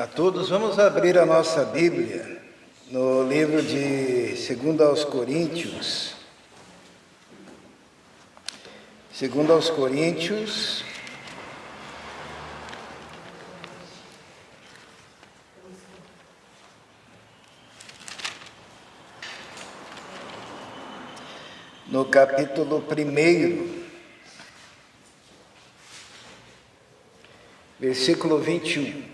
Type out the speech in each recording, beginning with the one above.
A todos, vamos abrir a nossa Bíblia no livro de 2 aos Coríntios. 2 aos Coríntios, no capítulo 1, versículo 21.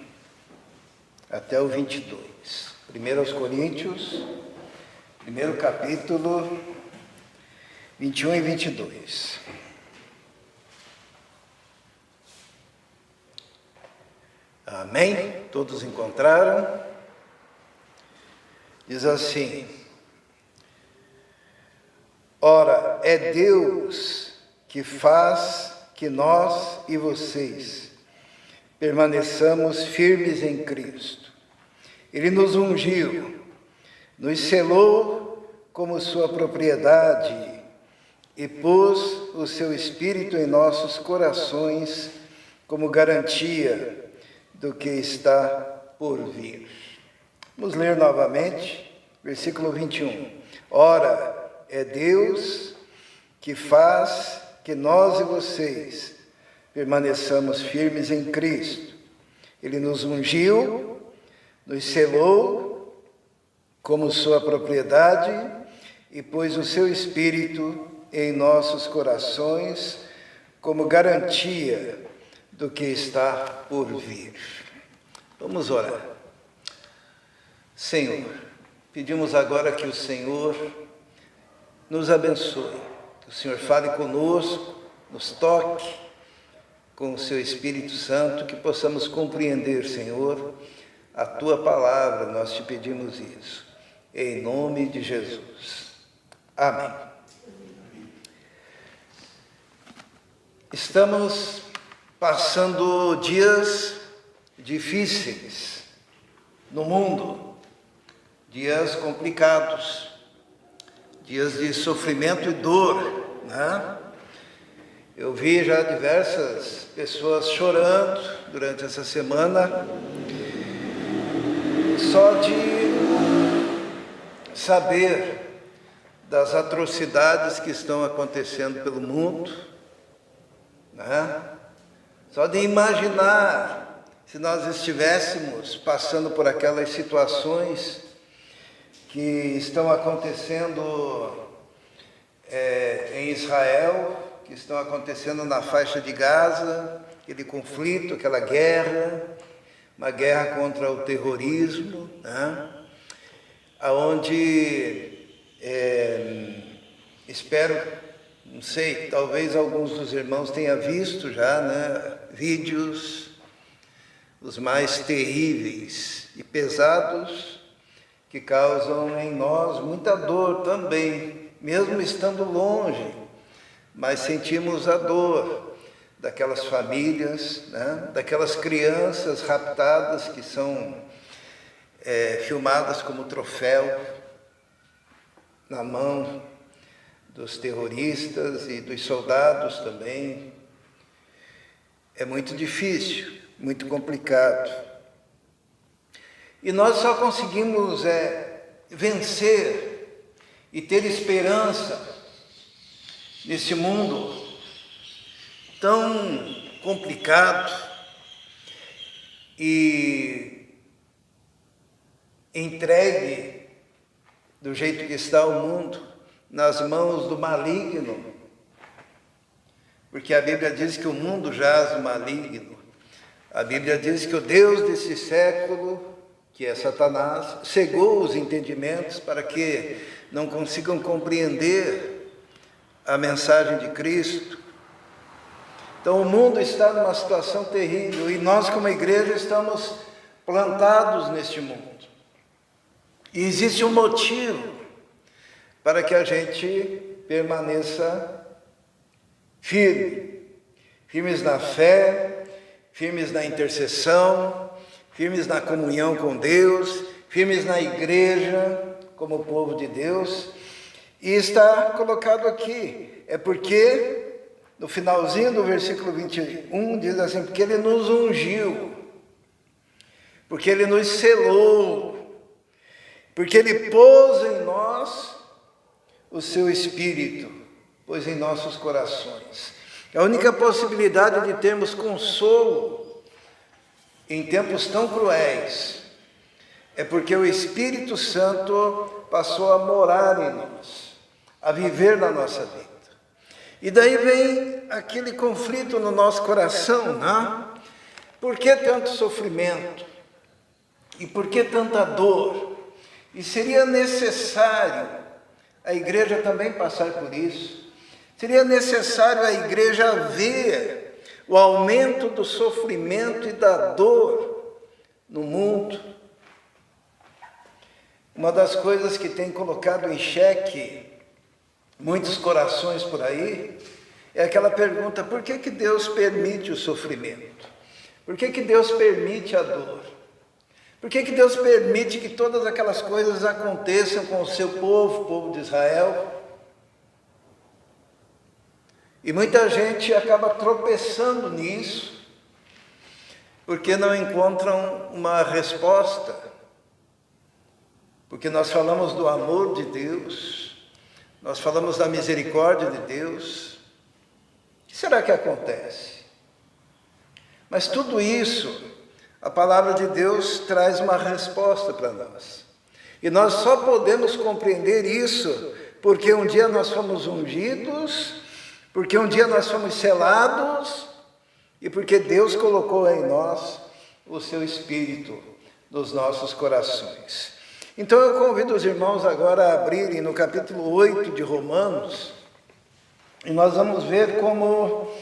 Até o 22. 1 aos Coríntios, primeiro capítulo, 21 e 22. Amém? Todos encontraram? Diz assim: ora, é Deus que faz que nós e vocês permaneçamos firmes em Cristo. Ele nos ungiu, nos selou como sua propriedade e pôs o seu Espírito em nossos corações como garantia do que está por vir. Vamos ler novamente, versículo 21. Ora, é Deus que faz que nós e vocês permaneçamos firmes em Cristo. Ele nos ungiu, nos selou como sua propriedade e pôs o seu Espírito em nossos corações como garantia do que está por vir. Vamos orar. Senhor, pedimos agora que o Senhor nos abençoe, que o Senhor fale conosco, nos toque com o seu Espírito Santo, que possamos compreender, Senhor, a Tua palavra. Nós te pedimos isso, em nome de Jesus. Amém. Estamos passando dias difíceis no mundo, dias complicados, dias de sofrimento e dor, né? Eu vi já diversas pessoas chorando durante essa semana, só de saber das atrocidades que estão acontecendo pelo mundo, né? Só de imaginar se nós estivéssemos passando por aquelas situações que estão acontecendo em Israel, que estão acontecendo na faixa de Gaza, aquele conflito, aquela guerra, uma guerra contra o terrorismo, né? Onde, espero, não sei, talvez alguns dos irmãos tenham visto já, né, vídeos os mais terríveis e pesados, que causam em nós muita dor também, mesmo estando longe. Mas sentimos a dor daquelas famílias, né? Daquelas crianças raptadas que são filmadas como troféu na mão dos terroristas e dos soldados também. É muito difícil, muito complicado. E nós só conseguimos vencer e ter esperança nesse mundo tão complicado e entregue do jeito que está o mundo nas mãos do maligno, porque a Bíblia diz que o mundo jaz no maligno. A Bíblia diz que o Deus desse século, que é Satanás, cegou os entendimentos para que não consigam compreender a mensagem de Cristo. Então o mundo está numa situação terrível e nós como igreja estamos plantados neste mundo. E existe um motivo para que a gente permaneça firmes na fé, firmes na intercessão, firmes na comunhão com Deus, firmes na igreja como povo de Deus. E está colocado aqui, é porque no finalzinho do versículo 21 diz assim: porque Ele nos ungiu porque Ele nos selou, porque Ele pôs em nós o seu Espírito, pôs em nossos corações. A única possibilidade de termos consolo em tempos tão cruéis é porque o Espírito Santo passou a morar em nós, a viver na nossa vida. E daí vem aquele conflito no nosso coração, né? Por que tanto sofrimento? E por que tanta dor? E seria necessário a igreja também passar por isso. Seria necessário a igreja ver o aumento do sofrimento e da dor no mundo. Uma das coisas que tem colocado em xeque muitos corações por aí é aquela pergunta: por que que Deus permite o sofrimento? Por que que Deus permite a dor? Por que que Deus permite que todas aquelas coisas aconteçam com o seu povo, o povo de Israel? E muita gente acaba tropeçando nisso, porque não encontram uma resposta. Porque nós falamos do amor de Deus, nós falamos da misericórdia de Deus. O que será que acontece? Mas tudo isso, a palavra de Deus traz uma resposta para nós. E nós só podemos compreender isso porque um dia nós fomos ungidos, porque um dia nós fomos selados e porque Deus colocou em nós o seu Espírito nos nossos corações. Então eu convido os irmãos agora a abrirem no capítulo 8 de Romanos, e nós vamos ver como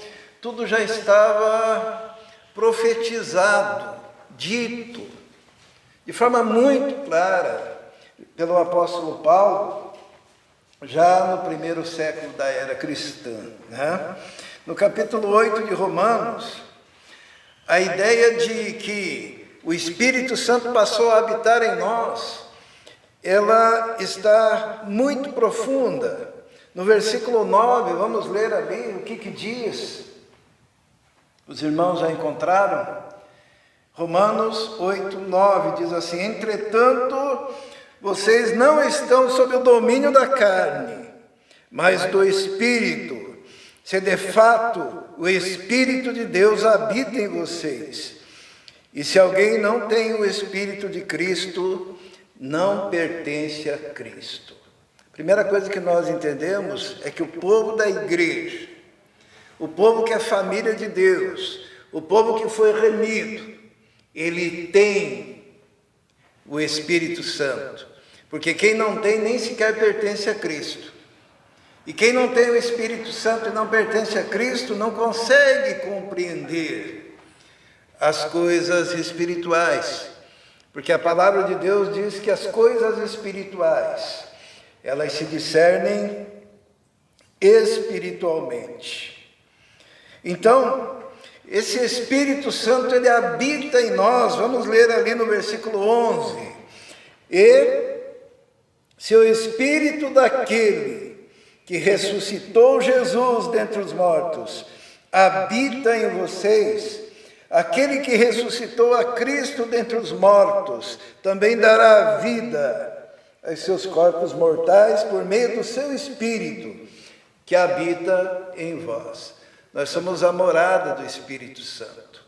tudo já estava profetizado, dito, de forma muito clara pelo apóstolo Paulo, já no primeiro século da era cristã, né? No capítulo 8 de Romanos, a ideia de que o Espírito Santo passou a habitar em nós, ela está muito profunda. No versículo 9, vamos ler ali o que diz. Os irmãos já encontraram? Romanos 8, 9 diz assim: entretanto, vocês não estão sob o domínio da carne, mas do Espírito, se de fato o Espírito de Deus habita em vocês. E se alguém não tem o Espírito de Cristo, não pertence a Cristo. A primeira coisa que nós entendemos é que o povo da igreja, o povo que é família de Deus, o povo que foi remido, ele tem o Espírito Santo. Porque quem não tem nem sequer pertence a Cristo. E quem não tem o Espírito Santo e não pertence a Cristo não consegue compreender as coisas espirituais. Porque a palavra de Deus diz que as coisas espirituais, elas se discernem espiritualmente. Então, esse Espírito Santo, ele habita em nós. Vamos ler ali no versículo 11. E se o Espírito daquele que ressuscitou Jesus dentre os mortos habita em vocês, aquele que ressuscitou a Cristo dentre os mortos também dará vida aos seus corpos mortais por meio do seu Espírito que habita em vós. Nós somos a morada do Espírito Santo.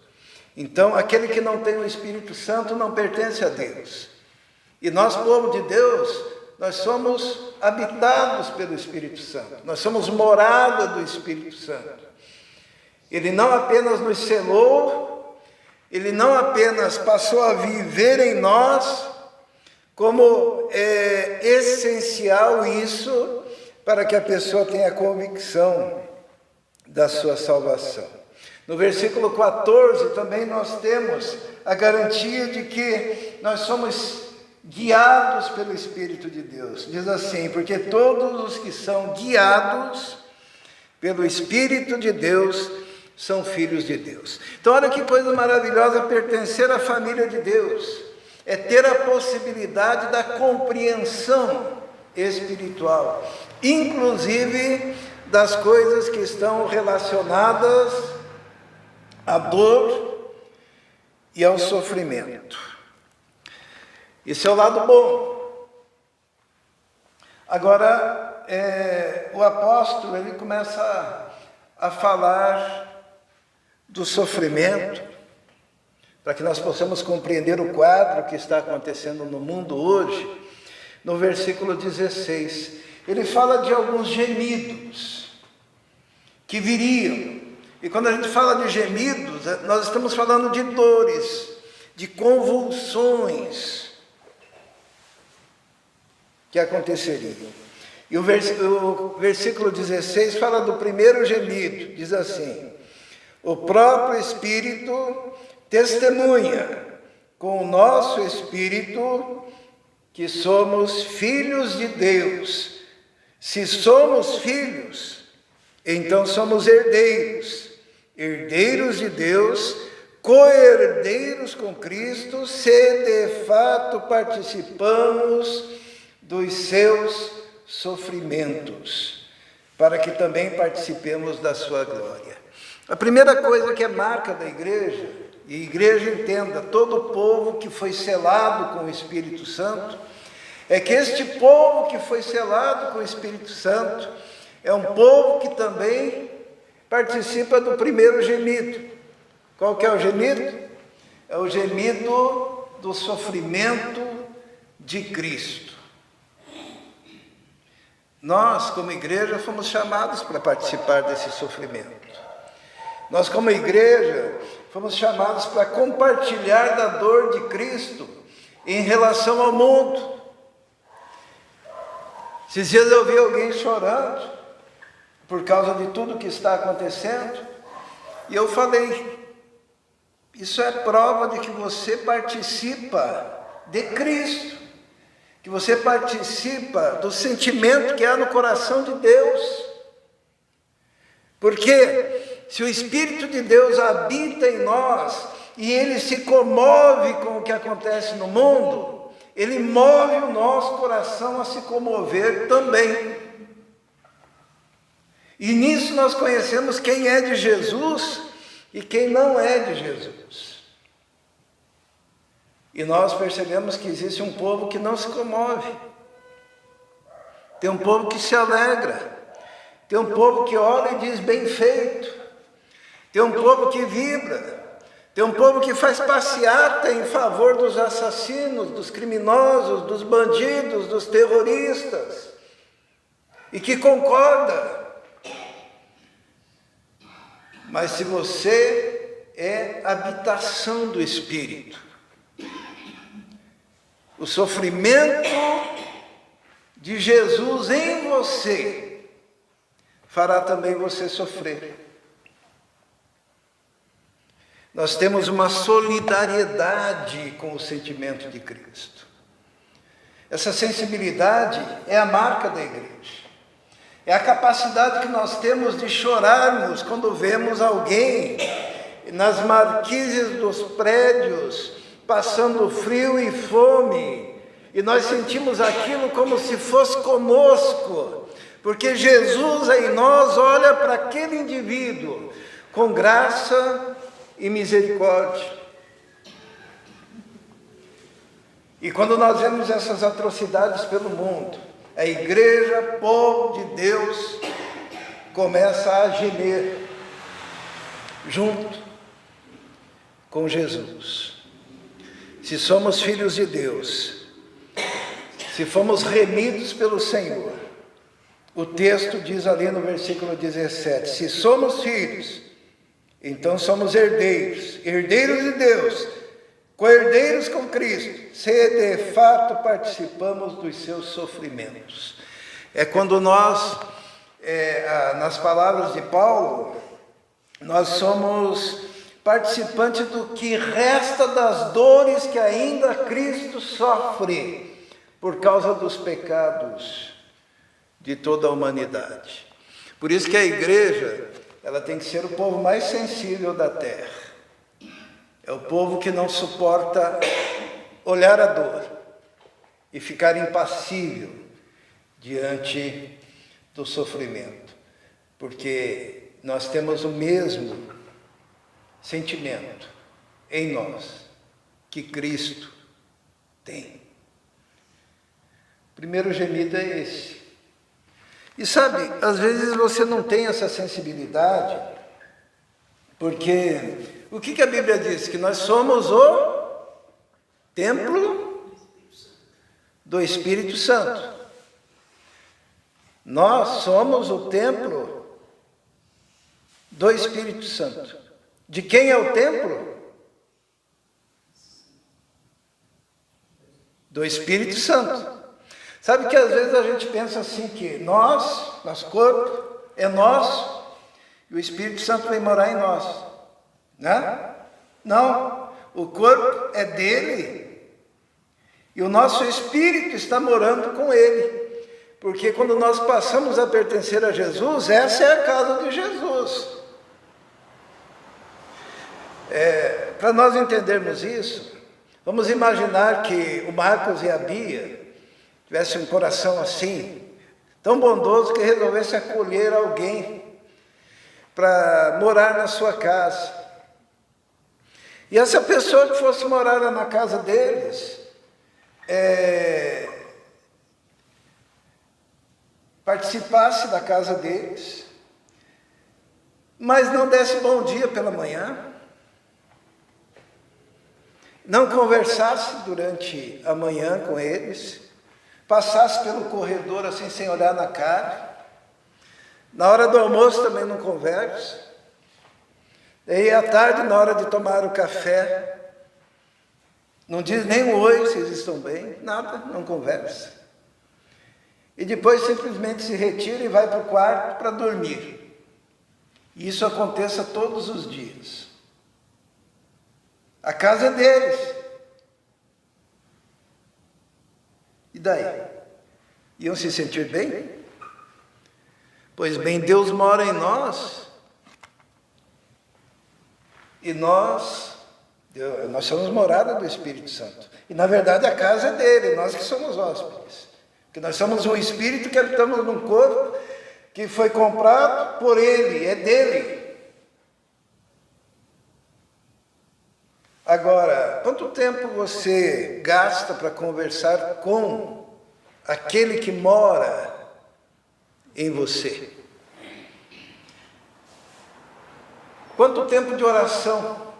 Então, aquele que não tem o Espírito Santo não pertence a Deus. E nós, povo de Deus, nós somos habitados pelo Espírito Santo. Nós somos morada do Espírito Santo. Ele não apenas nos selou, ele não apenas passou a viver em nós, como é essencial isso para que a pessoa tenha convicção da sua salvação. No versículo 14 também nós temos a garantia de que nós somos guiados pelo Espírito de Deus. Diz assim: porque todos os que são guiados pelo Espírito de Deus são filhos de Deus. Então olha que coisa maravilhosa pertencer à família de Deus. É ter a possibilidade da compreensão espiritual, inclusive das coisas que estão relacionadas à dor e ao sofrimento. Esse é o lado bom. Agora, o apóstolo, ele começa a falar do sofrimento, para que nós possamos compreender o quadro que está acontecendo no mundo hoje. No versículo 16, ele fala de alguns gemidos que viriam. E quando a gente fala de gemidos, nós estamos falando de dores, de convulsões que aconteceriam. E o versículo 16 fala do primeiro gemido, diz assim: o próprio Espírito testemunha com o nosso Espírito que somos filhos de Deus. Se somos filhos, então somos herdeiros, herdeiros de Deus, co-herdeiros com Cristo, se de fato participamos dos seus sofrimentos, para que também participemos da sua glória. A primeira coisa que é marca da igreja, e igreja entenda, todo o povo que foi selado com o Espírito Santo, é que este povo que foi selado com o Espírito Santo é um povo que também participa do primeiro gemido. Qual que é o gemido? É o gemido do sofrimento de Cristo. Nós, como igreja, fomos chamados para participar desse sofrimento. Nós, como igreja, fomos chamados para compartilhar da dor de Cristo em relação ao mundo. Esses dias eu vi alguém chorando por causa de tudo que está acontecendo, e eu falei, isso é prova de que você participa de Cristo, que você participa do sentimento que há no coração de Deus. Porque se o Espírito de Deus habita em nós e ele se comove com o que acontece no mundo, ele move o nosso coração a se comover também. E nisso nós conhecemos quem é de Jesus e quem não é de Jesus. E nós percebemos que existe um povo que não se comove. Tem um povo que se alegra. Tem um povo que ora e diz bem feito. Tem um povo que vibra. Tem um povo que faz passeata em favor dos assassinos, dos criminosos, dos bandidos, dos terroristas. E que concorda. Mas se você é habitação do Espírito, o sofrimento de Jesus em você fará também você sofrer. Nós temos uma solidariedade com o sentimento de Cristo. Essa sensibilidade é a marca da igreja. É a capacidade que nós temos de chorarmos quando vemos alguém nas marquises dos prédios passando frio e fome, e nós sentimos aquilo como se fosse conosco, porque Jesus em nós olha para aquele indivíduo com graça e misericórdia. E quando nós vemos essas atrocidades pelo mundo, a igreja, povo de Deus, começa a gemer junto com Jesus. Se somos filhos de Deus, se fomos remidos pelo Senhor, o texto diz ali no versículo 17, se somos filhos, então somos herdeiros, herdeiros de Deus, co-herdeiros com Cristo, se de fato participamos dos seus sofrimentos. É quando nós, nas palavras de Paulo, nós somos participantes do que resta das dores que ainda Cristo sofre por causa dos pecados de toda a humanidade. Por isso que a igreja, ela tem que ser o povo mais sensível da terra. É o povo que não suporta olhar a dor e ficar impassível diante do sofrimento, porque nós temos o mesmo sentimento em nós que Cristo tem. primeiro gemido é esse. E sabe, às vezes você não tem essa sensibilidade, porque o que a Bíblia diz? Que nós somos o templo do Espírito Santo. Nós somos o templo do Espírito Santo. De quem é o templo? Do Espírito Santo. Sabe que às vezes a gente pensa assim que nosso corpo é nosso e o Espírito Santo vem morar em nós, né? Não, o corpo é dele e o nosso espírito está morando com ele, porque quando nós passamos a pertencer a Jesus, essa é a casa de Jesus. Para nós entendermos isso, vamos imaginar que o Marcos e a Bia tivesse um coração assim, tão bondoso que resolvesse acolher alguém para morar na sua casa. E essa pessoa que fosse morar na casa deles, participasse da casa deles, mas não desse bom dia pela manhã, não conversasse durante a manhã com eles, passasse pelo corredor assim sem olhar na cara, na hora do almoço também não conversa, e à tarde, na hora de tomar o café, não diz nem um oi, se eles estão bem, nada, não conversa. E depois simplesmente se retira e vai para o quarto para dormir. E isso aconteça todos os dias. A casa é deles. E daí? Iam se sentir bem? Pois bem, Deus mora em nós. E nós somos morada do Espírito Santo. E na verdade a casa é dele, nós que somos hóspedes. Porque nós somos um espírito que habitamos num corpo que foi comprado por ele, é dele. Agora, quanto tempo você gasta para conversar com aquele que mora em você? Quanto tempo de oração?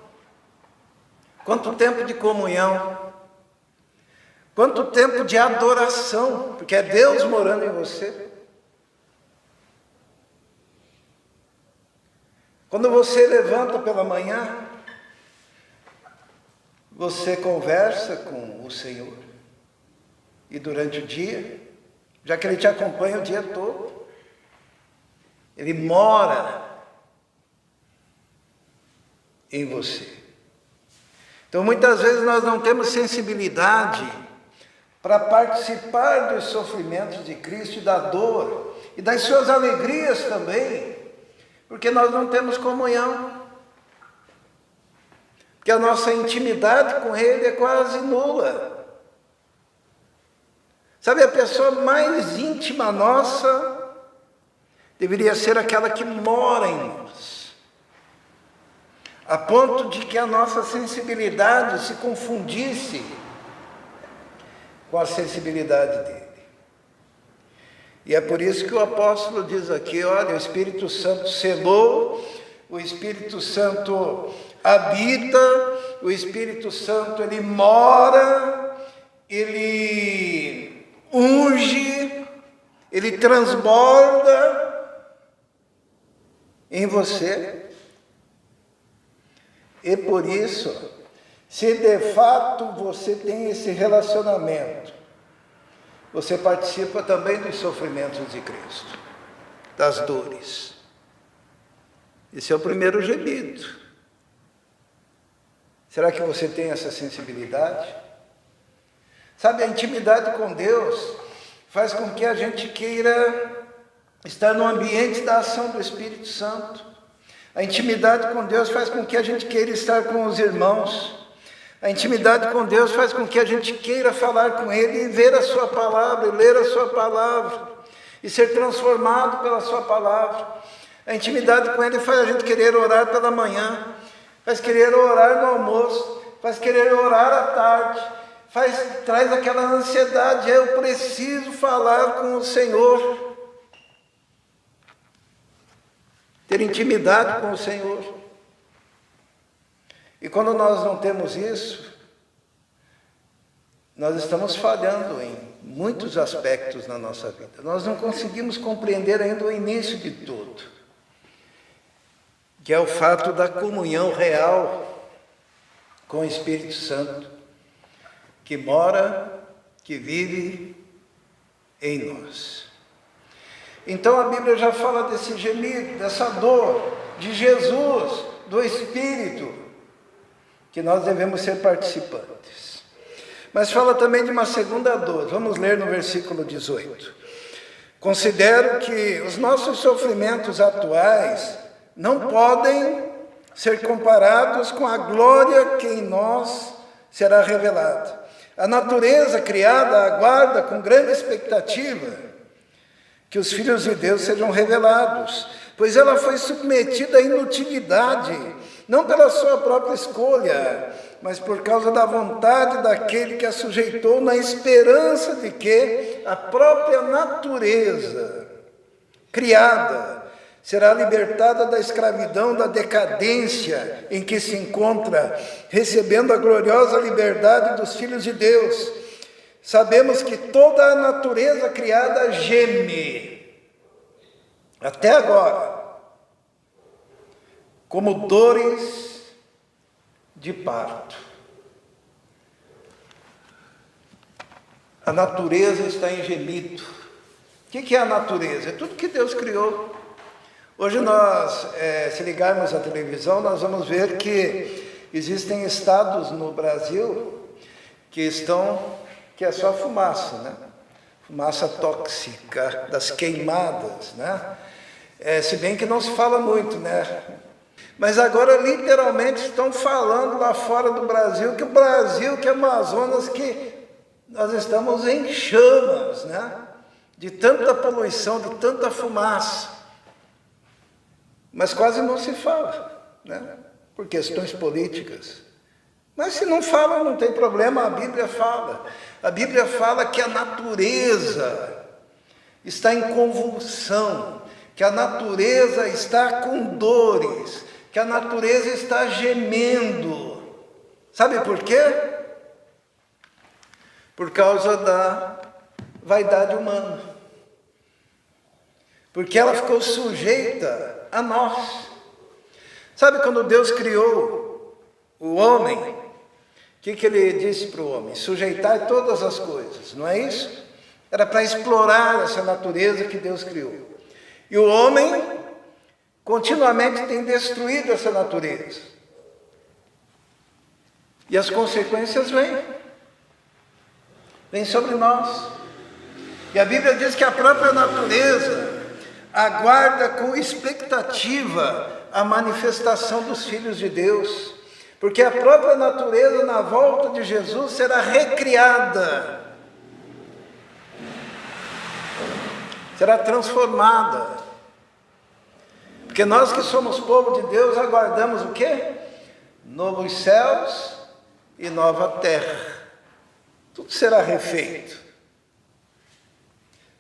Quanto tempo de comunhão? Quanto tempo de adoração? Porque é Deus morando em você. Quando você levanta pela manhã, você conversa com o Senhor. E durante o dia, já que Ele te acompanha o dia todo, Ele mora em você. Então, muitas vezes nós não temos sensibilidade para participar dos sofrimentos de Cristo e da dor, e das suas alegrias também, porque nós não temos comunhão. Porque a nossa intimidade com Ele é quase nula. Sabe, a pessoa mais íntima nossa deveria ser aquela que mora em nós, a ponto de que a nossa sensibilidade se confundisse com a sensibilidade dele. E é por isso que o apóstolo diz aqui, olha, o Espírito Santo selou, o Espírito Santo habita, o Espírito Santo, ele mora, ele unge, ele transborda em você. E por isso, se de fato você tem esse relacionamento, você participa também dos sofrimentos de Cristo, das dores. Esse é o primeiro gemido. Será que você tem essa sensibilidade? Sabe, a intimidade com Deus faz com que a gente queira estar no ambiente da ação do Espírito Santo. A intimidade com Deus faz com que a gente queira estar com os irmãos. A intimidade com Deus faz com que a gente queira falar com Ele e ver a sua palavra, e ler a sua palavra, e ser transformado pela sua palavra. A intimidade com Ele faz a gente querer orar pela manhã, faz querer orar no almoço, faz querer orar à tarde, traz aquela ansiedade, eu preciso falar com o Senhor, ter intimidade com o Senhor. E quando nós não temos isso, nós estamos falhando em muitos aspectos na nossa vida. Nós não conseguimos compreender ainda o início de tudo, que é o fato da comunhão real com o Espírito Santo, que mora, que vive em nós. Então a Bíblia já fala desse gemido, dessa dor de Jesus, do Espírito, que nós devemos ser participantes. Mas fala também de uma segunda dor. Vamos ler no versículo 18. Considero que os nossos sofrimentos atuais não podem ser comparados com a glória que em nós será revelada. A natureza criada aguarda com grande expectativa que os filhos de Deus sejam revelados, pois ela foi submetida à inutilidade, não pela sua própria escolha, mas por causa da vontade daquele que a sujeitou, na esperança de que a própria natureza criada será libertada da escravidão, da decadência em que se encontra, recebendo a gloriosa liberdade dos filhos de Deus. Sabemos que toda a natureza criada geme, até agora, como dores de parto. A natureza está em gemido. O que é a natureza? É tudo que Deus criou. Hoje nós, se ligarmos à televisão, nós vamos ver que existem estados no Brasil que é só fumaça, né? Fumaça tóxica das queimadas, né? Se bem que não se fala muito, né? Mas agora literalmente estão falando lá fora do Brasil, que Amazonas, que nós estamos em chamas, né? De tanta poluição, de tanta fumaça. Mas quase não se fala, né? Por questões políticas. Mas se não fala, não tem problema, a Bíblia fala. A Bíblia fala que a natureza está em convulsão, que a natureza está com dores, que a natureza está gemendo. Sabe por quê? Por causa da vaidade humana. Porque ela ficou sujeita a nós. Sabe quando Deus criou o homem, o que ele disse para o homem? Sujeitar todas as coisas, não é isso? Era para explorar essa natureza que Deus criou. E o homem continuamente tem destruído essa natureza. E as consequências vêm sobre nós. E a Bíblia diz que a própria natureza aguarda com expectativa a manifestação dos filhos de Deus, porque a própria natureza na volta de Jesus será recriada, será transformada, porque nós que somos povo de Deus aguardamos o quê? Novos céus e nova terra, tudo será refeito.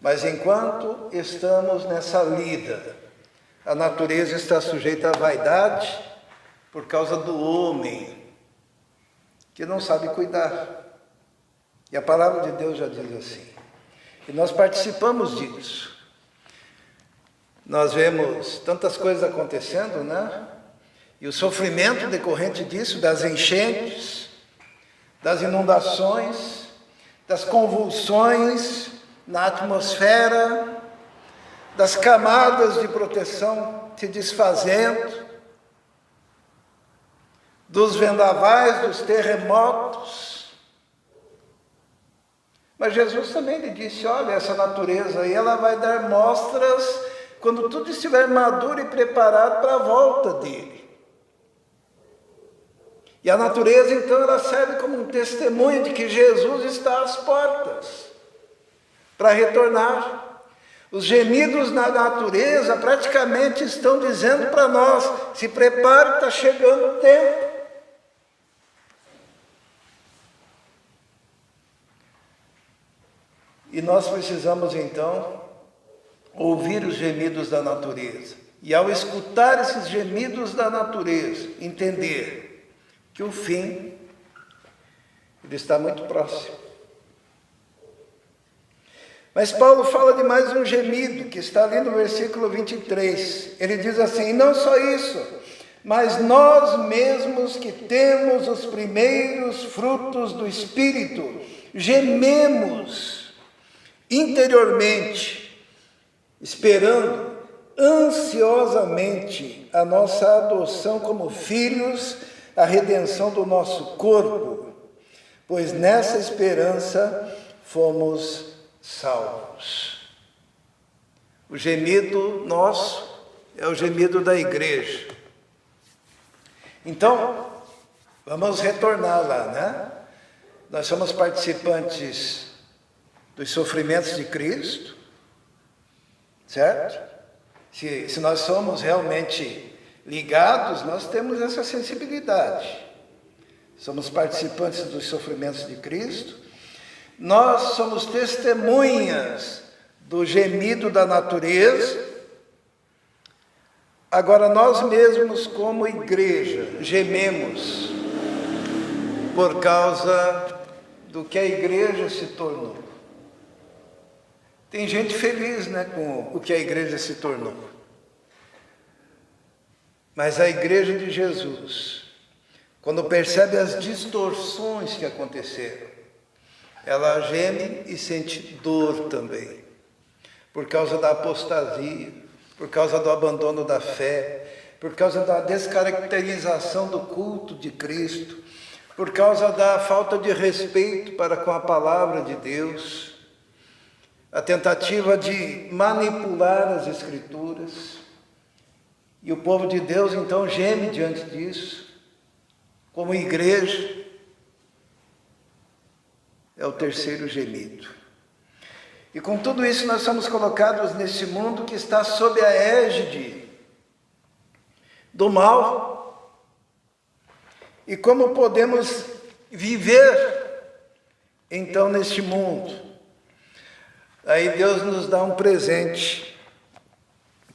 Mas enquanto estamos nessa lida, a natureza está sujeita à vaidade por causa do homem, que não sabe cuidar. E a palavra de Deus já diz assim. E nós participamos disso. Nós vemos tantas coisas acontecendo, né? E o sofrimento decorrente disso, das enchentes, das inundações, das convulsões na atmosfera, das camadas de proteção se desfazendo, dos vendavais, dos terremotos. Mas Jesus também lhe disse, olha, essa natureza aí, ela vai dar mostras quando tudo estiver maduro e preparado para a volta dele. E a natureza, então, ela serve como um testemunho de que Jesus está às portas para retornar. Os gemidos na natureza praticamente estão dizendo para nós, se prepare, está chegando o tempo. E nós precisamos, então, ouvir os gemidos da natureza. E ao escutar esses gemidos da natureza, entender que o fim, ele está muito próximo. Mas Paulo fala de mais um gemido, que está ali no versículo 23. Ele diz assim: e não só isso, mas nós mesmos que temos os primeiros frutos do Espírito, gememos interiormente, esperando ansiosamente a nossa adoção como filhos, a redenção do nosso corpo, pois nessa esperança fomos salvos. O gemido nosso é o gemido da igreja. Então, vamos retornar lá, né? Nós somos participantes dos sofrimentos de Cristo, certo? Se nós somos realmente ligados, nós temos essa sensibilidade. Somos participantes dos sofrimentos de Cristo. Nós somos testemunhas do gemido da natureza. Agora, nós mesmos, como igreja, gememos por causa do que a igreja se tornou. Tem gente feliz, né, com o que a igreja se tornou. Mas a igreja de Jesus, quando percebe as distorções que aconteceram, ela geme e sente dor também, por causa da apostasia, por causa do abandono da fé, por causa da descaracterização do culto de Cristo, por causa da falta de respeito para com a palavra de Deus, a tentativa de manipular as Escrituras. E o povo de Deus então geme diante disso, como igreja. É o terceiro gemido. E com tudo isso nós somos colocados nesse mundo que está sob a égide do mal. E como podemos viver então neste mundo? Aí Deus nos dá um presente,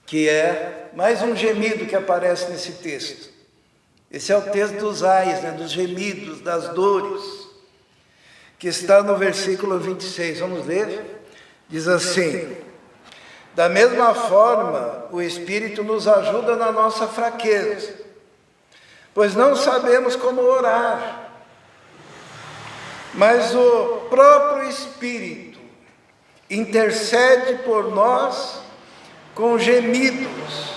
que é mais um gemido que aparece nesse texto. Esse é o texto dos ais, né, dos gemidos, das dores, que está no versículo 26. Vamos ler? Diz assim: da mesma forma, o Espírito nos ajuda na nossa fraqueza, pois não sabemos como orar, mas o próprio Espírito intercede por nós com gemidos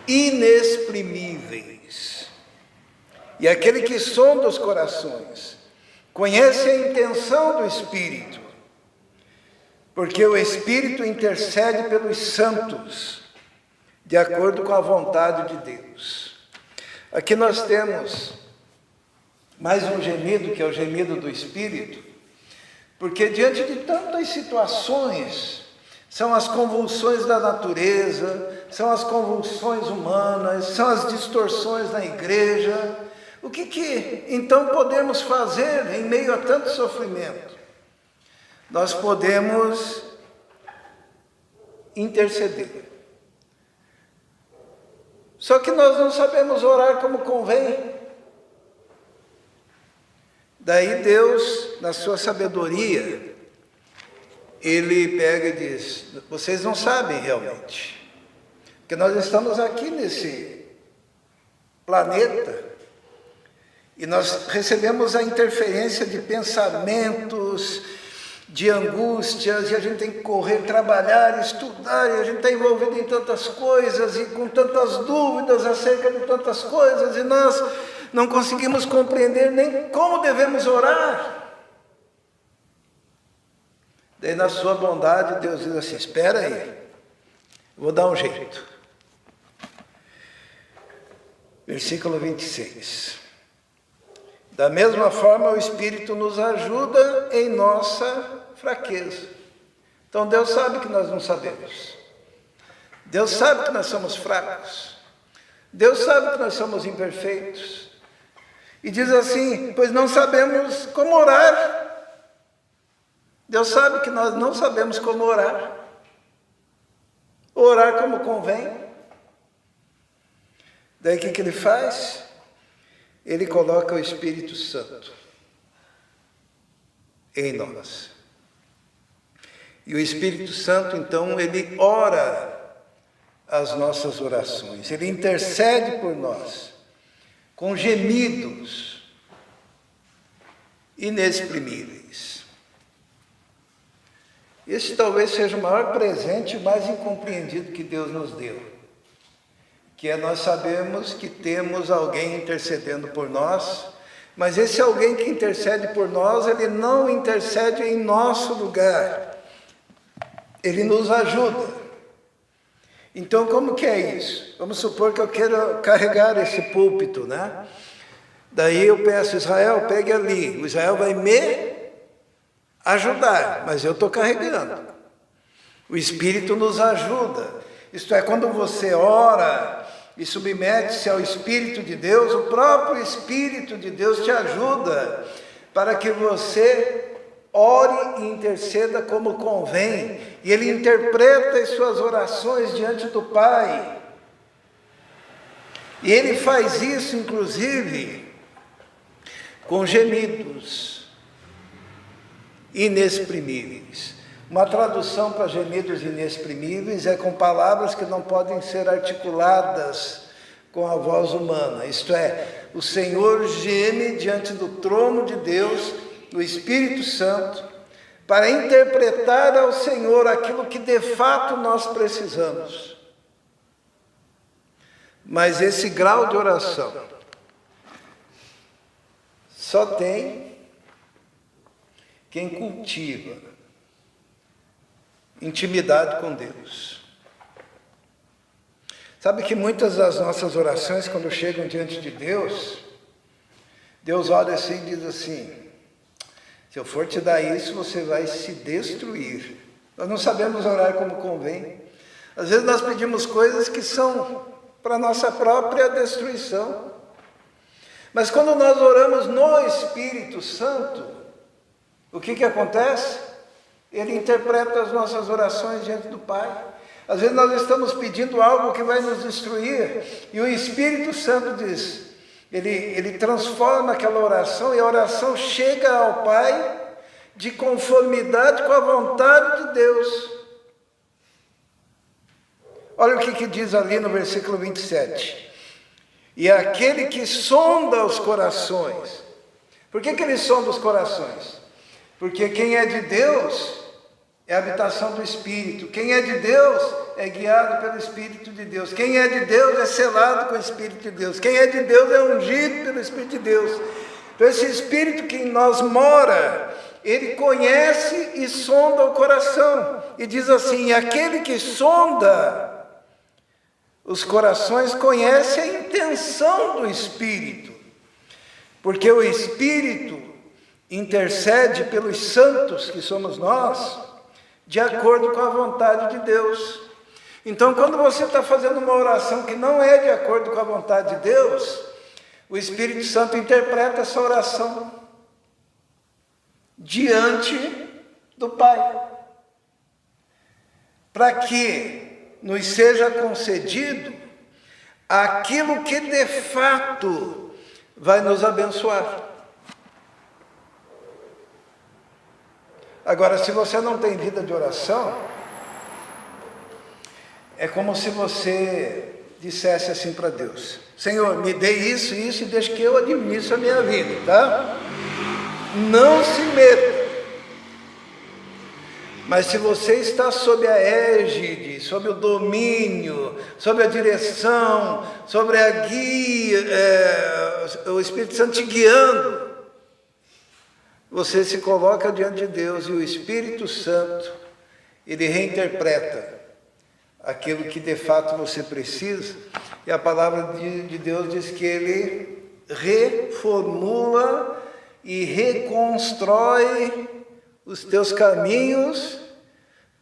inexprimíveis. E aquele que sonda os corações conhece a intenção do Espírito, porque o Espírito intercede pelos santos, de acordo com a vontade de Deus. Aqui nós temos mais um gemido, que é o gemido do Espírito, porque diante de tantas situações, são as convulsões da natureza, são as convulsões humanas, são as distorções na igreja. O que então podemos fazer em meio a tanto sofrimento? Nós podemos interceder. Só que nós não sabemos orar como convém. Daí Deus, na sua sabedoria, Ele pega e diz: vocês não sabem realmente, porque nós estamos aqui nesse planeta e nós recebemos a interferência de pensamentos, de angústias, e a gente tem que correr, trabalhar, estudar, e a gente está envolvido em tantas coisas e com tantas dúvidas acerca de tantas coisas, e nós não conseguimos compreender nem como devemos orar. Daí, na sua bondade, Deus diz assim: espera aí, vou dar um jeito. Versículo 26. Da mesma forma, o Espírito nos ajuda em nossa fraqueza. Então, Deus sabe que nós não sabemos. Deus sabe que nós somos fracos. Deus sabe que nós somos imperfeitos. E diz assim: pois não sabemos como orar. Deus sabe que nós não sabemos como orar. Orar como convém. Daí o que ele faz? Ele coloca o Espírito Santo em nós. E o Espírito Santo, então, ele ora as nossas orações. Ele intercede por nós com gemidos inexprimíveis. Esse talvez seja o maior presente, o mais incompreendido que Deus nos deu, que é nós sabemos que temos alguém intercedendo por nós, mas esse alguém que intercede por nós, ele não intercede em nosso lugar, ele nos ajuda. Então, como que é isso? Vamos supor que eu queira carregar esse púlpito, né? Daí eu peço, Israel, pegue ali. O Israel vai me ajudar, mas eu estou carregando. O Espírito nos ajuda. Isto é, quando você ora e submete-se ao Espírito de Deus, o próprio Espírito de Deus te ajuda para que você ore e interceda como convém. E ele interpreta as suas orações diante do Pai. E ele faz isso, inclusive, com gemidos inexprimíveis. Uma tradução para gemidos inexprimíveis é com palavras que não podem ser articuladas com a voz humana. Isto é, o Senhor geme diante do trono de Deus, do Espírito Santo, para interpretar ao Senhor aquilo que de fato nós precisamos. Mas esse grau de oração só tem quem cultiva intimidade com Deus. Sabe que muitas das nossas orações, quando chegam diante de Deus, Deus olha assim e diz assim: se eu for te dar isso, você vai se destruir. Nós não sabemos orar como convém. Às vezes nós pedimos coisas que são para a nossa própria destruição. Mas quando nós oramos no Espírito Santo, o que acontece? Ele interpreta as nossas orações diante do Pai. Às vezes nós estamos pedindo algo que vai nos destruir, e o Espírito Santo diz, ele transforma aquela oração, e a oração chega ao Pai de conformidade com a vontade de Deus. Olha o que diz ali no versículo 27. E aquele que sonda os corações. Por que ele sonda os corações? Porque quem é de Deus é a habitação do Espírito. Quem é de Deus é guiado pelo Espírito de Deus. Quem é de Deus é selado com o Espírito de Deus. Quem é de Deus é ungido pelo Espírito de Deus. Então esse Espírito que em nós mora, ele conhece e sonda o coração. E diz assim, aquele que sonda os corações conhece a intenção do Espírito. Porque o Espírito intercede pelos santos, que somos nós, de acordo com a vontade de Deus. Então, quando você está fazendo uma oração que não é de acordo com a vontade de Deus, o Espírito Santo interpreta essa oração diante do Pai, para que nos seja concedido aquilo que de fato vai nos abençoar. Agora, se você não tem vida de oração, é como se você dissesse assim para Deus: Senhor, me dê isso e isso e deixe que eu administre a minha vida, tá? Não se meta. Mas se você está sob a égide, sob o domínio, sob a direção, sobre a guia, o Espírito Santo te guiando, você se coloca diante de Deus e o Espírito Santo, ele reinterpreta aquilo que de fato você precisa. E a palavra de Deus diz que ele reformula e reconstrói os teus caminhos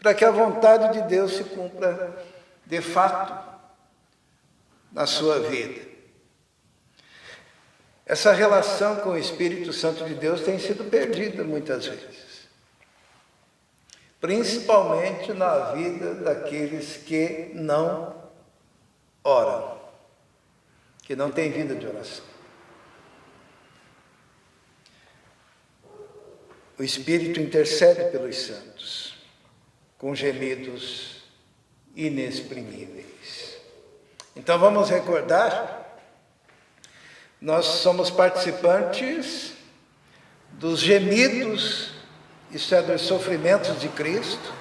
para que a vontade de Deus se cumpra de fato na sua vida. Essa relação com o Espírito Santo de Deus tem sido perdida muitas vezes. principalmente na vida daqueles que não oram, que não têm vida de oração. O Espírito intercede pelos santos, com gemidos inexprimíveis. Então vamos recordar, nós somos participantes dos gemidos, isto é, dos sofrimentos de Cristo.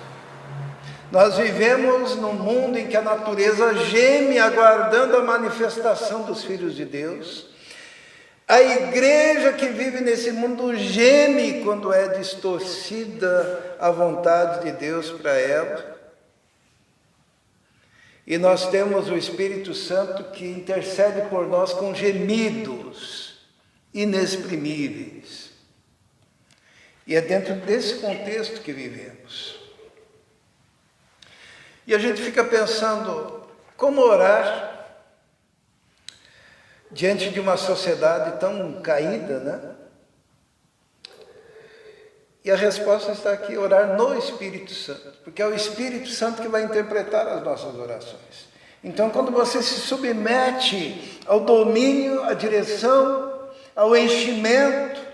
Nós vivemos num mundo em que a natureza geme, aguardando a manifestação dos filhos de Deus. A igreja que vive nesse mundo geme quando é distorcida a vontade de Deus para ela. E nós temos o Espírito Santo que intercede por nós com gemidos inexprimíveis. E é dentro desse contexto que vivemos. E a gente fica pensando, como orar diante de uma sociedade tão caída, né? E a resposta está aqui, orar no Espírito Santo, porque é o Espírito Santo que vai interpretar as nossas orações. Então, quando você se submete ao domínio, à direção, ao enchimento,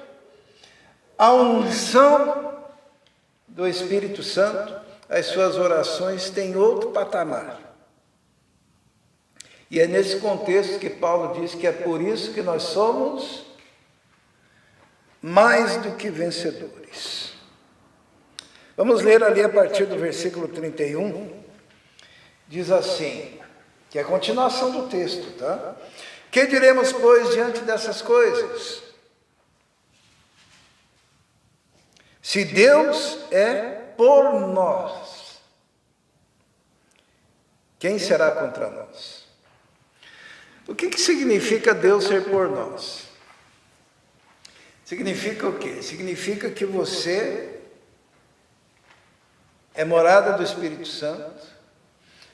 à unção do Espírito Santo, as suas orações têm outro patamar. E é nesse contexto que Paulo diz que é por isso que nós somos mais do que vencedores. Vamos ler ali a partir do versículo 31. Diz assim, que é a continuação do texto, tá? Que diremos, pois, diante dessas coisas? Se Deus é por nós, quem será contra nós? O que significa Deus ser por nós? Significa o quê? Significa que você é morada do Espírito Santo,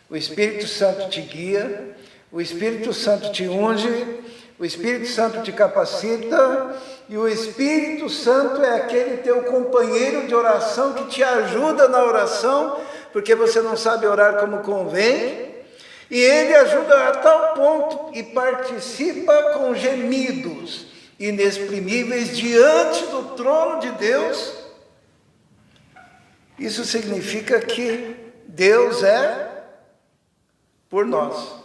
o Espírito Santo te guia, o Espírito Santo te unge, o Espírito Santo te capacita, e o Espírito Santo é aquele teu companheiro de oração que te ajuda na oração, porque você não sabe orar como convém, e ele ajuda a tal ponto e participa com gemidos inexprimíveis diante do trono de Deus. Isso significa que Deus é por nós.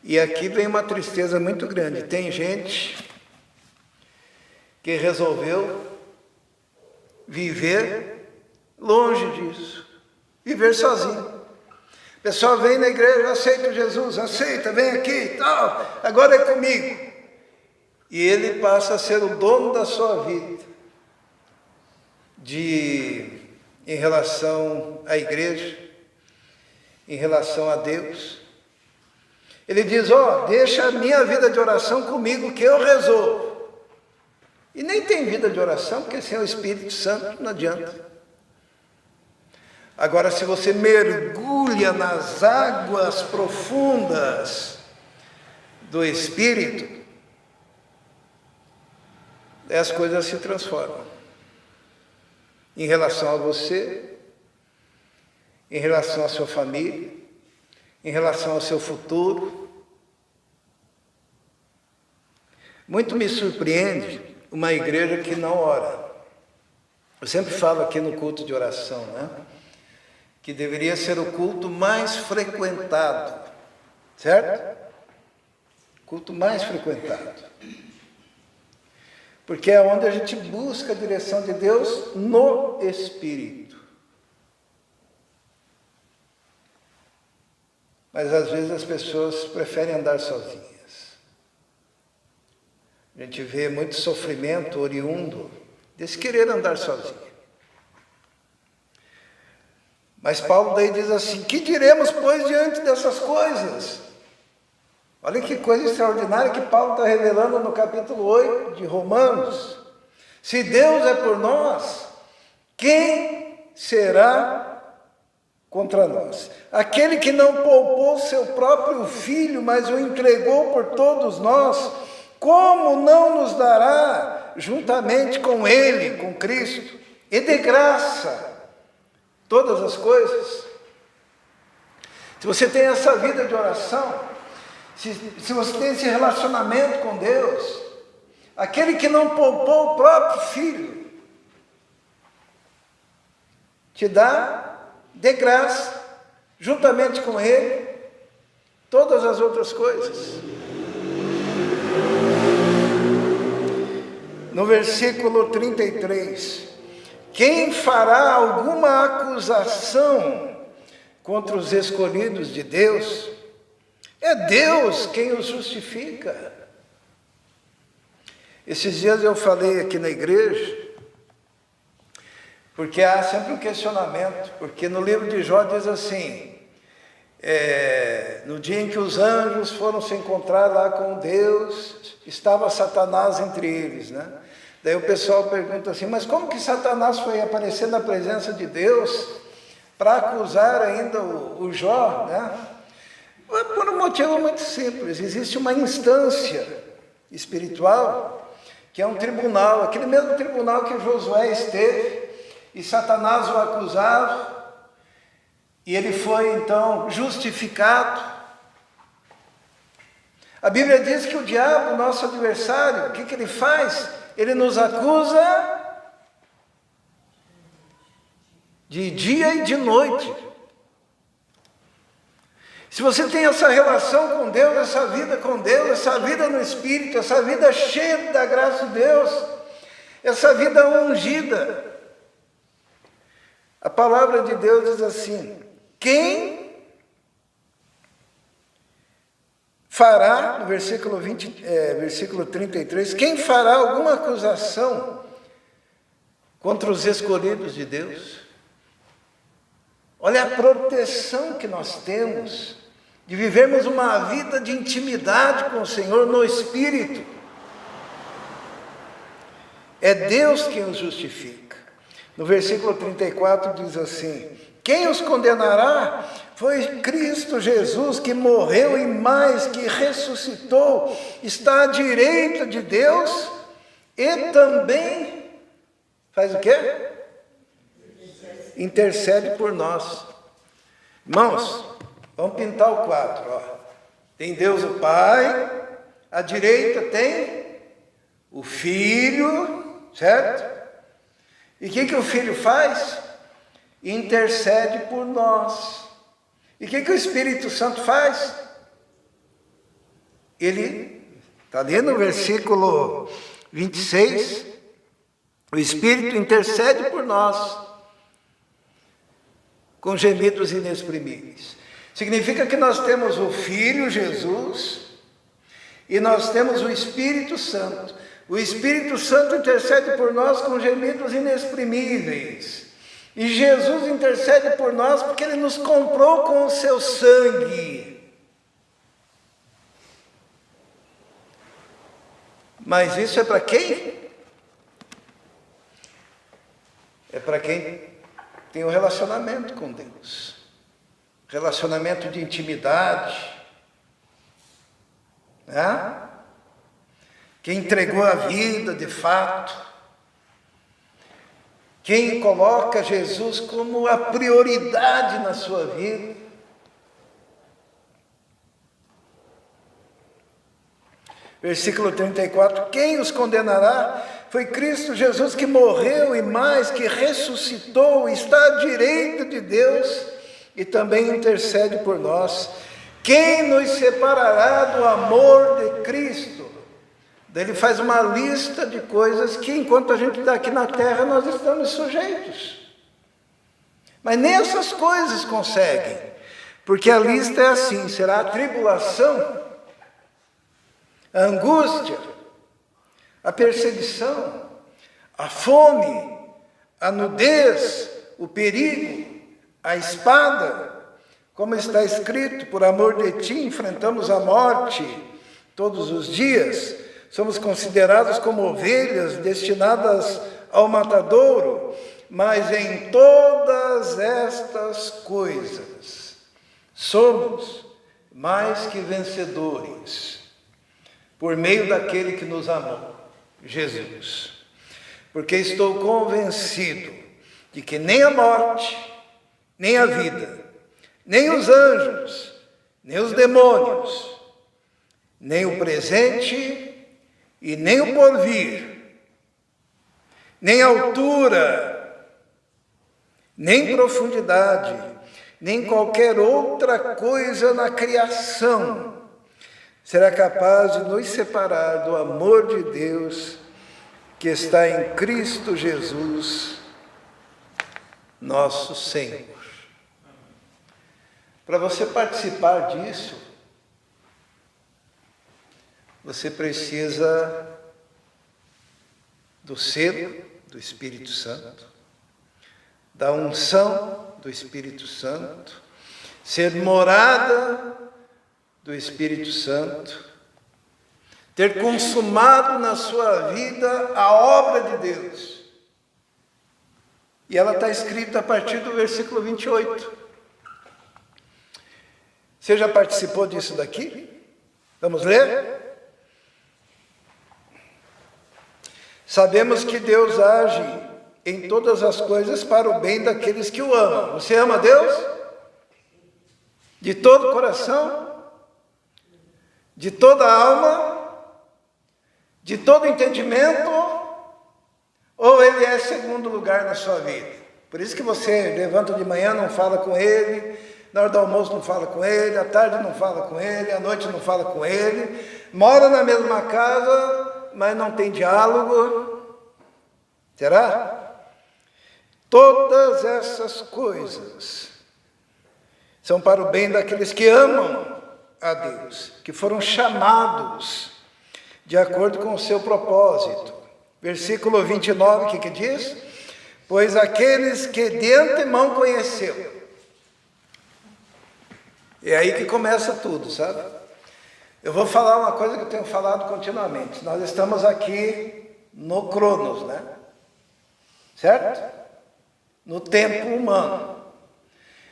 E aqui vem uma tristeza muito grande. Tem gente que resolveu viver longe disso, viver sozinho. O pessoal vem na igreja, aceita Jesus, aceita, vem aqui e tal, agora é comigo. E ele passa a ser o dono da sua vida, em relação à igreja, em relação a Deus. Ele diz, deixa a minha vida de oração comigo, que eu resolvo. E nem tem vida de oração, porque sem o Espírito Santo não adianta. Agora, se você mergulha nas águas profundas do Espírito, as coisas se transformam. Em relação a você, em relação à sua família, em relação ao seu futuro. Muito me surpreende uma igreja que não ora. Eu sempre falo aqui no culto de oração, né? Que deveria ser o culto mais frequentado, certo? Culto mais frequentado. Porque é onde a gente busca a direção de Deus no Espírito. Mas às vezes as pessoas preferem andar sozinhas. A gente vê muito sofrimento oriundo desse querer andar sozinho. Mas Paulo daí diz assim, que diremos, pois, diante dessas coisas? Olha que coisa extraordinária que Paulo está revelando no capítulo 8 de Romanos. Se Deus é por nós, quem será contra nós? Aquele que não poupou seu próprio filho, mas o entregou por todos nós, como não nos dará juntamente com ele, com Cristo, e de graça todas as coisas. Se você tem essa vida de oração, se você tem esse relacionamento com Deus, aquele que não poupou o próprio Filho, te dá de graça, juntamente com Ele, todas as outras coisas. No versículo 33, quem fará alguma acusação contra os escolhidos de Deus? É Deus quem os justifica. Esses dias eu falei aqui na igreja, porque há sempre um questionamento, porque no livro de Jó diz assim, no dia em que os anjos foram se encontrar lá com Deus, estava Satanás entre eles, né? Daí o pessoal pergunta assim, mas como que Satanás foi aparecer na presença de Deus para acusar ainda o Jó, né? Por um motivo muito simples, existe uma instância espiritual, que é um tribunal, aquele mesmo tribunal que Josué esteve, e Satanás o acusava, e ele foi então justificado. A Bíblia diz que o diabo, nosso adversário, o que ele faz? Ele nos acusa de dia e de noite. Se você tem essa relação com Deus, essa vida com Deus, essa vida no Espírito, essa vida cheia da graça de Deus, essa vida ungida, a palavra de Deus diz assim, quem fará, no versículo 33, quem fará alguma acusação contra os escolhidos de Deus? Olha a proteção que nós temos de vivermos uma vida de intimidade com o Senhor no Espírito. É Deus quem os justifica. No versículo 34 diz assim, quem os condenará? Foi Cristo Jesus que morreu e mais, que ressuscitou, está à direita de Deus e também faz o quê? Intercede por nós. Irmãos, vamos pintar o quadro. Ó. Tem Deus o Pai, à direita tem o Filho, certo? E o que o Filho faz? Intercede por nós. E o que o Espírito Santo faz? Ele, está ali no versículo 26, o Espírito intercede por nós, com gemidos inexprimíveis. Significa que nós temos o Filho Jesus e nós temos o Espírito Santo. O Espírito Santo intercede por nós com gemidos inexprimíveis. E Jesus intercede por nós porque Ele nos comprou com o seu sangue. Mas isso é para quem? É para quem tem um relacionamento com Deus. Relacionamento de intimidade. Né? Quem entregou a vida de fato. Quem coloca Jesus como a prioridade na sua vida. Versículo 34, quem os condenará? Foi Cristo Jesus que morreu e mais, que ressuscitou, está à direita de Deus e também intercede por nós. Quem nos separará do amor de Cristo? Daí ele faz uma lista de coisas que enquanto a gente está aqui na terra nós estamos sujeitos. Mas nem essas coisas conseguem, porque a lista é assim, será a tribulação, a angústia, a perseguição, a fome, a nudez, o perigo, a espada, como está escrito, por amor de ti enfrentamos a morte todos os dias, somos considerados como ovelhas destinadas ao matadouro, mas em todas estas coisas somos mais que vencedores, por meio daquele que nos amou, Jesus. porque estou convencido de que nem a morte, nem a vida, nem os anjos, nem os demônios, nem o presente e nem o porvir, nem altura, nem profundidade, nem qualquer outra coisa na criação será capaz de nos separar do amor de Deus que está em Cristo Jesus, nosso Senhor. Para você participar disso, você precisa do selo do Espírito Santo, da unção do Espírito Santo, ser morada do Espírito Santo, ter consumado na sua vida a obra de Deus. E ela está escrita a partir do versículo 28. Você já participou disso daqui? Vamos ler? Sabemos que Deus age em todas as coisas para o bem daqueles que o amam. Você ama Deus? De todo o coração? De toda a alma? De todo entendimento? Ou Ele é segundo lugar na sua vida? Por isso que você levanta de manhã, não fala com Ele, na hora do almoço não fala com Ele, à tarde não fala com Ele, à noite não fala com Ele, mora na mesma casa, mas não tem diálogo. Será? Todas essas coisas são para o bem daqueles que amam a Deus, que foram chamados de acordo com o seu propósito. Versículo 29, o que diz? Pois aqueles que de antemão conheceu. É aí que começa tudo, sabe? Eu vou falar uma coisa que eu tenho falado continuamente. Nós estamos aqui no Cronos, né? Certo? No tempo humano.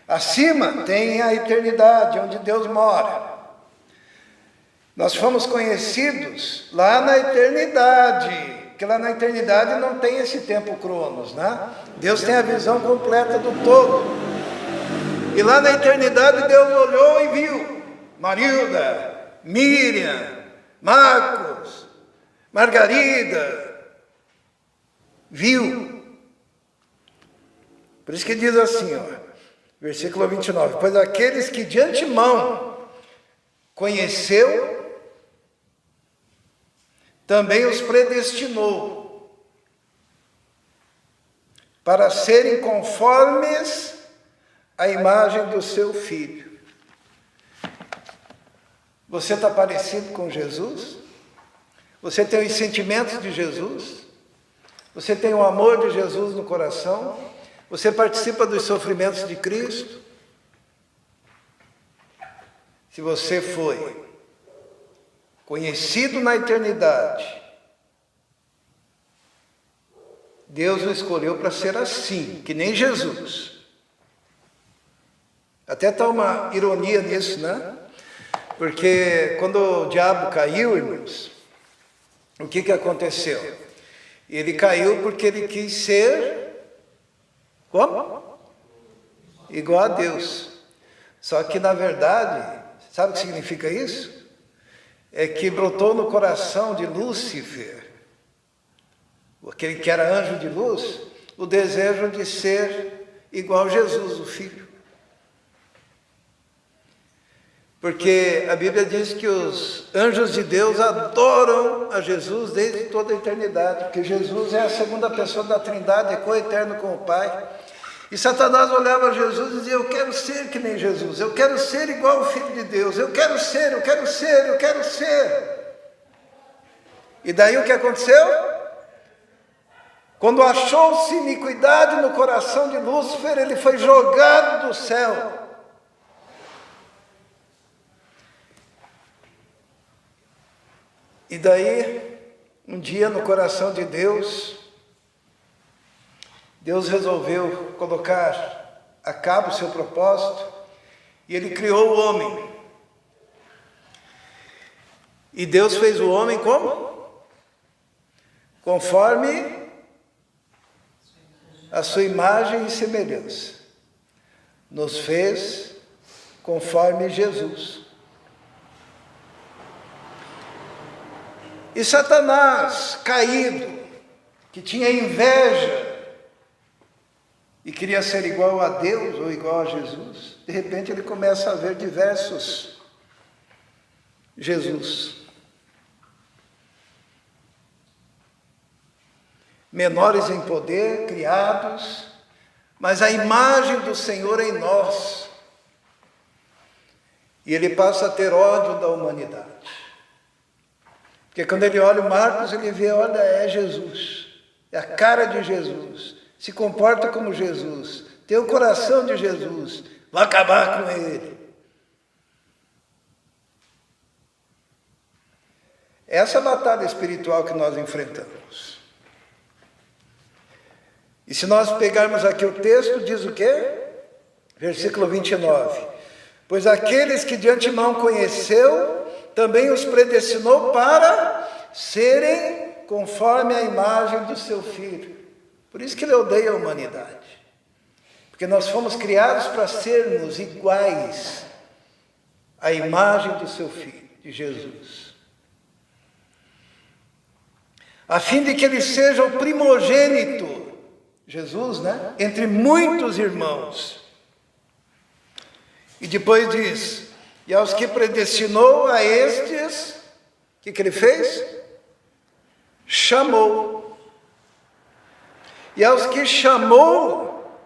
Acima tem a eternidade, onde Deus mora. Nós fomos conhecidos lá na eternidade, porque lá na eternidade não tem esse tempo Cronos, né? Deus tem a visão completa do todo. E lá na eternidade Deus olhou e viu Marilda, Miriam, Marcos, Margarida, viu. Por isso que diz assim, ó, versículo 29, pois aqueles que de antemão conheceu, também os predestinou para serem conformes à imagem do seu Filho. Você está parecido com Jesus? Você tem os sentimentos de Jesus? Você tem o amor de Jesus no coração? Você participa dos sofrimentos de Cristo? Se você foi conhecido na eternidade, Deus o escolheu para ser assim, que nem Jesus. Até está uma ironia nisso, né? Porque quando o diabo caiu, irmãos, o que aconteceu? Ele caiu porque ele quis ser, como? Igual a Deus. Só que, na verdade, sabe o que significa isso? É que brotou no coração de Lúcifer, aquele que era anjo de luz, o desejo de ser igual a Jesus, o Filho. Porque a Bíblia diz que os anjos de Deus adoram a Jesus desde toda a eternidade, porque Jesus é a segunda pessoa da Trindade, é coeterno com o Pai. E Satanás olhava a Jesus e dizia, eu quero ser que nem Jesus, eu quero ser igual ao Filho de Deus, eu quero ser, eu quero ser, eu quero ser. E daí o que aconteceu? Quando achou-se iniquidade no coração de Lúcifer, ele foi jogado do céu. E daí, um dia no coração de Deus, Deus resolveu colocar a cabo o seu propósito, e Ele criou o homem. E Deus fez o homem como? Conforme a sua imagem e semelhança. Nos fez conforme Jesus. E Satanás, caído, que tinha inveja e queria ser igual a Deus ou igual a Jesus, de repente ele começa a ver diversos Jesus. Menores em poder, criados, mas a imagem do Senhor em nós. E ele passa a ter ódio da humanidade. Porque quando ele olha o Marcos, ele vê, olha, é Jesus. É a cara de Jesus. Se comporta como Jesus. Tem o coração de Jesus. Vai acabar com ele. Essa é a batalha espiritual que nós enfrentamos. E se nós pegarmos aqui o texto, diz o quê? Versículo 29. Pois aqueles que de antemão conheceu, também os predestinou para serem conforme a imagem do seu Filho. Por isso que ele odeia a humanidade. Porque nós fomos criados para sermos iguais à imagem do seu Filho, de Jesus. A fim de que ele seja o primogênito, Jesus, né? Entre muitos irmãos. E depois diz, e aos que predestinou a estes, o que ele fez? Chamou. E aos que chamou,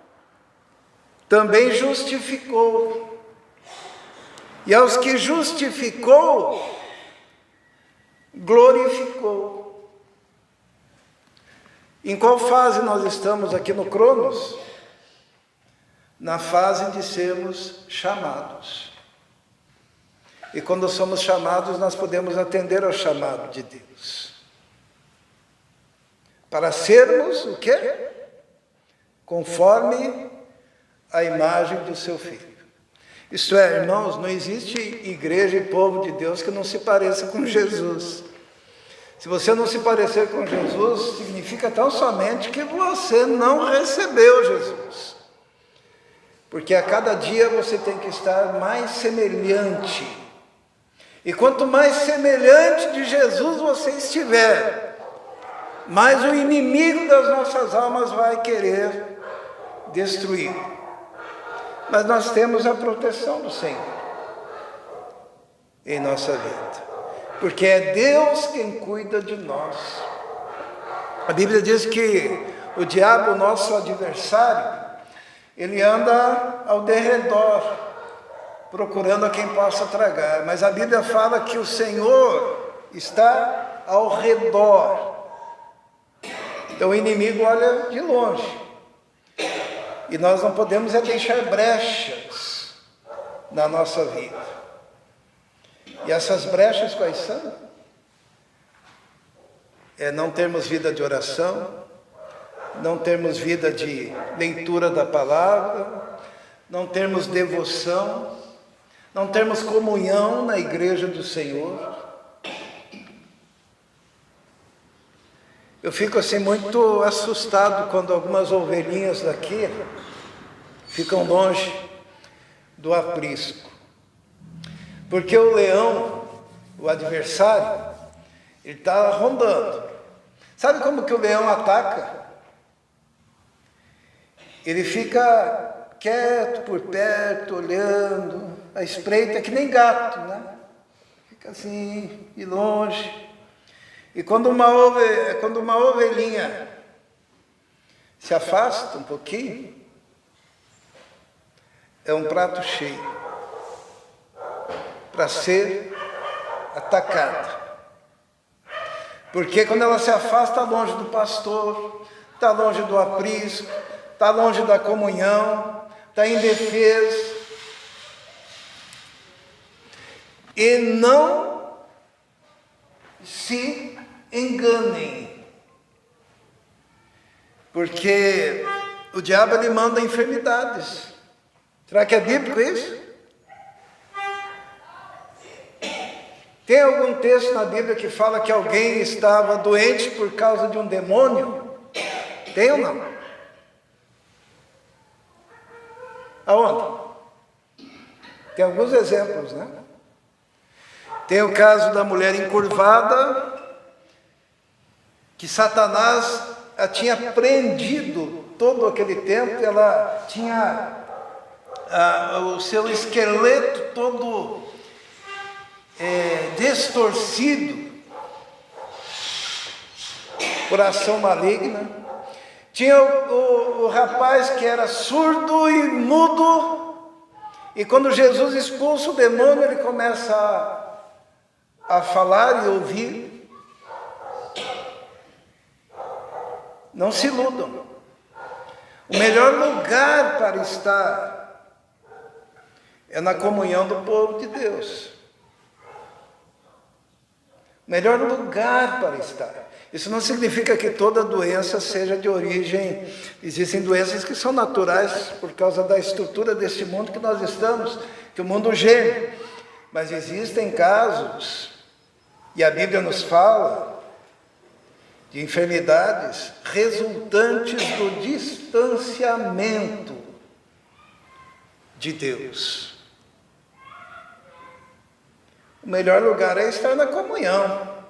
também justificou. E aos que justificou, glorificou. Em qual fase nós estamos aqui no Cronos? Na fase de sermos chamados. E quando somos chamados, nós podemos atender ao chamado de Deus. Para sermos o quê? Conforme a imagem do seu Filho. Isto é, irmãos, não existe igreja e povo de Deus que não se pareça com Jesus. Se você não se parecer com Jesus, significa tão somente que você não recebeu Jesus. Porque a cada dia você tem que estar mais semelhante. E quanto mais semelhante de Jesus você estiver, mais o inimigo das nossas almas vai querer destruir. Mas nós temos a proteção do Senhor em nossa vida. Porque é Deus quem cuida de nós. A Bíblia diz que o diabo, nosso adversário, ele anda ao derredor, procurando a quem possa tragar. Mas a Bíblia fala que o Senhor está ao redor. Então o inimigo olha de longe. E nós não podemos deixar brechas na nossa vida. E essas brechas quais são? É não termos vida de oração, não termos vida de leitura da palavra, não termos devoção, não termos comunhão na igreja do Senhor. Eu fico assim muito assustado quando algumas ovelhinhas daqui ficam longe do aprisco. Porque o leão, o adversário, ele está rondando. Sabe como que o leão ataca? Ele fica quieto por perto, olhando, a espreita, que nem gato, né? Fica assim, de longe. E quando uma ovelhinha se afasta um pouquinho, é um prato cheio para ser atacada. Porque quando ela se afasta, está longe do pastor, está longe do aprisco, está longe da comunhão, está indefesa. E não se enganem, porque o diabo ele manda enfermidades. Será que é bíblico isso? Tem algum texto na Bíblia que fala que alguém estava doente por causa de um demônio? Tem ou não? Aonde? Tem alguns exemplos, né? Tem o caso da mulher encurvada, que Satanás a tinha prendido todo aquele tempo, ela tinha o seu esqueleto todo distorcido por ação maligna. Tinha o rapaz que era surdo e mudo, e quando Jesus expulsa o demônio, ele começa a falar e ouvir. Não se iludam. O melhor lugar para estar é na comunhão do povo de Deus. O melhor lugar para estar. Isso não significa que toda doença seja de origem. Existem doenças que são naturais por causa da estrutura desse mundo que nós estamos, que o mundo geme. Mas existem casos, e a Bíblia nos fala, de enfermidades resultantes do distanciamento de Deus. O melhor lugar é estar na comunhão,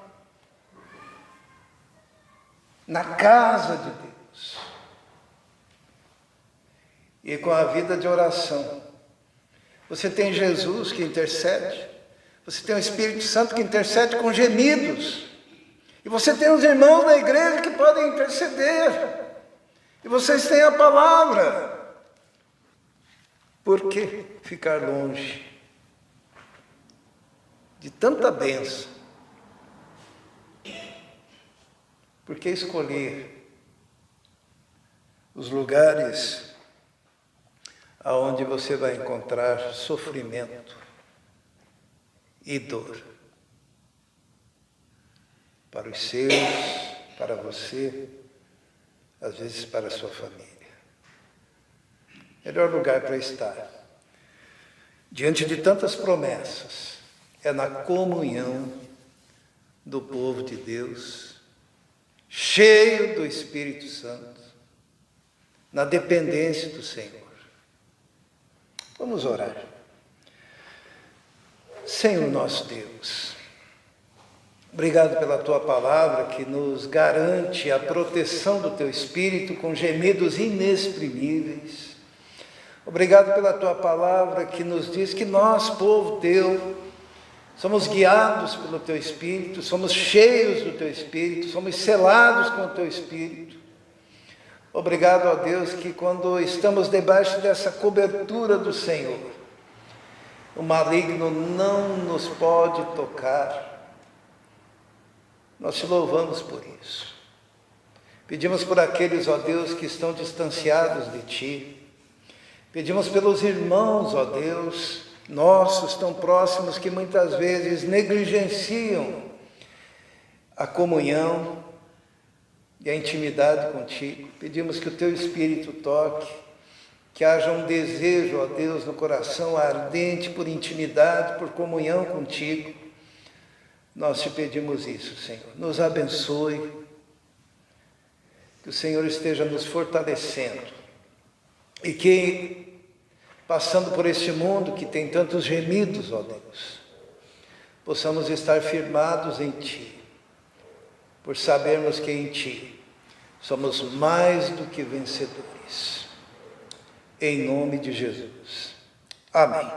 na casa de Deus, e com a vida de oração. Você tem Jesus que intercede, você tem o Espírito Santo que intercede com gemidos, e você tem os irmãos da igreja que podem interceder, e vocês têm a palavra. Por que ficar longe de tanta bênção? Por que escolher os lugares aonde você vai encontrar sofrimento e dor? Para os seus, para você, às vezes para a sua família. Melhor lugar para estar, diante de tantas promessas, é na comunhão do povo de Deus, cheio do Espírito Santo, na dependência do Senhor. Vamos orar. Senhor nosso Deus, obrigado pela Tua palavra que nos garante a proteção do Teu Espírito com gemidos inexprimíveis. Obrigado pela Tua palavra que nos diz que nós, povo Teu, somos guiados pelo Teu Espírito, somos cheios do Teu Espírito, somos selados com o Teu Espírito. Obrigado, ó Deus, que quando estamos debaixo dessa cobertura do Senhor, o maligno não nos pode tocar. Nós te louvamos por isso. Pedimos por aqueles, ó Deus, que estão distanciados de Ti. Pedimos pelos irmãos, ó Deus, nossos tão próximos, que muitas vezes negligenciam a comunhão e a intimidade contigo. Pedimos que o Teu Espírito toque, que haja um desejo, ó Deus, no coração ardente por intimidade, por comunhão contigo. Nós te pedimos isso, Senhor. Nos abençoe, que o Senhor esteja nos fortalecendo e que, passando por este mundo que tem tantos gemidos, ó Deus, possamos estar firmados em Ti, por sabermos que em Ti somos mais do que vencedores. Em nome de Jesus. Amém.